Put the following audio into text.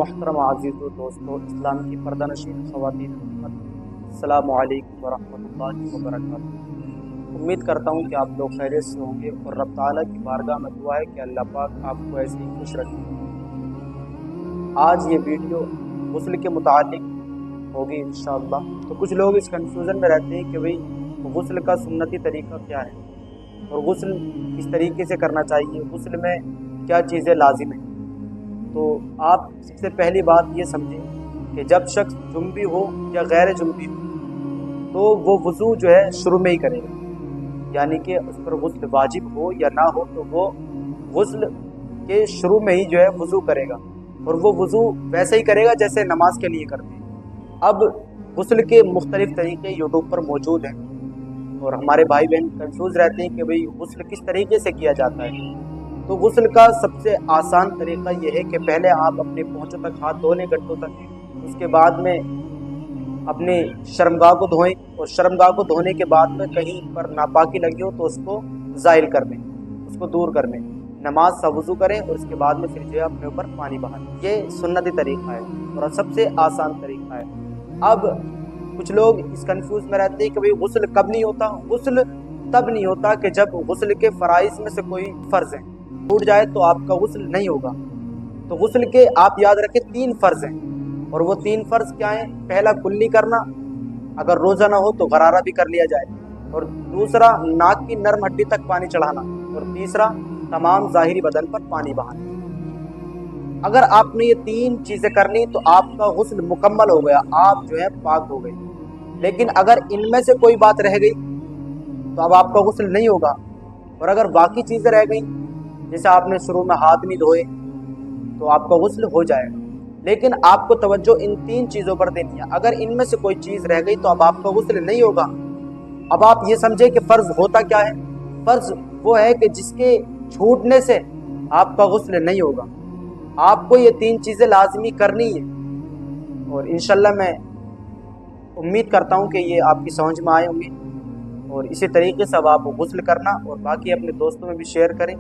محترم عزیز و دوستو، اسلام کی پردہ نشین خواتین حکومت، السلام علیکم ورحمۃ اللہ وبرکاتہ۔ امید کرتا ہوں کہ آپ لوگ خیریت سے ہوں گے اور رب تعالیٰ کی بارگاہ میں دعا ہے کہ اللہ پاک آپ کو ایسے ہی خوش رکھے۔ آج یہ ویڈیو غسل کے متعلق ہوگی انشاءاللہ۔ تو کچھ لوگ اس کنفیوژن میں رہتے ہیں کہ بھئی غسل کا سنتی طریقہ کیا ہے اور غسل کس طریقے سے کرنا چاہیے، غسل میں کیا چیزیں لازم ہیں۔ تو آپ سب سے پہلی بات یہ سمجھیں کہ جب شخص جنبی ہو یا غیر جنبی ہو تو وہ وضو جو ہے شروع میں ہی کرے گا، یعنی کہ اس پر غسل واجب ہو یا نہ ہو تو وہ غسل کے شروع میں ہی جو ہے وضو کرے گا، اور وہ وضو ویسے ہی کرے گا جیسے نماز کے لیے کرتے ہیں۔ اب غسل کے مختلف طریقے یوٹیوب پر موجود ہیں اور ہمارے بھائی بہن کنفیوز رہتے ہیں کہ بھئی غسل کس طریقے سے کیا جاتا ہے۔ تو غسل کا سب سے آسان طریقہ یہ ہے کہ پہلے آپ اپنے پہنچوں تک ہاتھ دھو لیں، گٹوں تک، اس کے بعد میں اپنے شرمگاہ کو دھوئیں، اور شرمگاہ کو دھونے کے بعد میں کہیں پر ناپاکی لگی ہو تو اس کو زائل کر لیں، اس کو دور کر لیں، نماز سا وضو کریں اور اس کے بعد میں پھر جو ہے اپنے اوپر پانی بہائیں۔ یہ سنتی طریقہ ہے اور سب سے آسان طریقہ ہے۔ اب کچھ لوگ اس کنفیوز میں رہتے ہیں کہ بھئی غسل کب نہیں ہوتا۔ غسل تب نہیں ہوتا کہ جب غسل کے فرائض میں سے کوئی فرض ہے ٹوٹ جائے تو آپ کا غسل نہیں ہوگا۔ تو غسل کے آپ یاد رکھیں 3 فرض ہیں، اور وہ 3 فرض کیا ہیں؟ پہلا کلی کرنا، اگر روزہ نہ ہو تو غرارہ بھی کر لیا جائے، اور دوسرا ناک کی نرم ہڈی تک پانی چڑھانا، اور تیسرا تمام ظاہری بدن پر پانی بہانا۔ اگر آپ نے یہ 3 چیزیں کر لی تو آپ کا غسل مکمل ہو گیا، آپ جو ہے پاک ہو گئے۔ لیکن اگر ان میں سے کوئی بات رہ گئی تو اب آپ کا غسل نہیں ہوگا، اور اگر باقی چیزیں رہ گئیں جیسے آپ نے شروع میں ہاتھ نہیں دھوئے تو آپ کا غسل ہو جائے گا۔ لیکن آپ کو توجہ ان 3 چیزوں پر دینی ہے۔ اگر ان میں سے کوئی چیز رہ گئی تو اب آپ کا غسل نہیں ہوگا۔ اب آپ یہ سمجھیں کہ فرض ہوتا کیا ہے؟ فرض وہ ہے کہ جس کے چھوٹنے سے آپ کا غسل نہیں ہوگا۔ آپ کو یہ 3 چیزیں لازمی کرنی ہے، اور انشاءاللہ میں امید کرتا ہوں کہ یہ آپ کی سمجھ میں آئے ہوں گے، اور اسی طریقے سے اب آپ غسل کرنا اور باقی اپنے دوستوں میں بھی شیئر کریں۔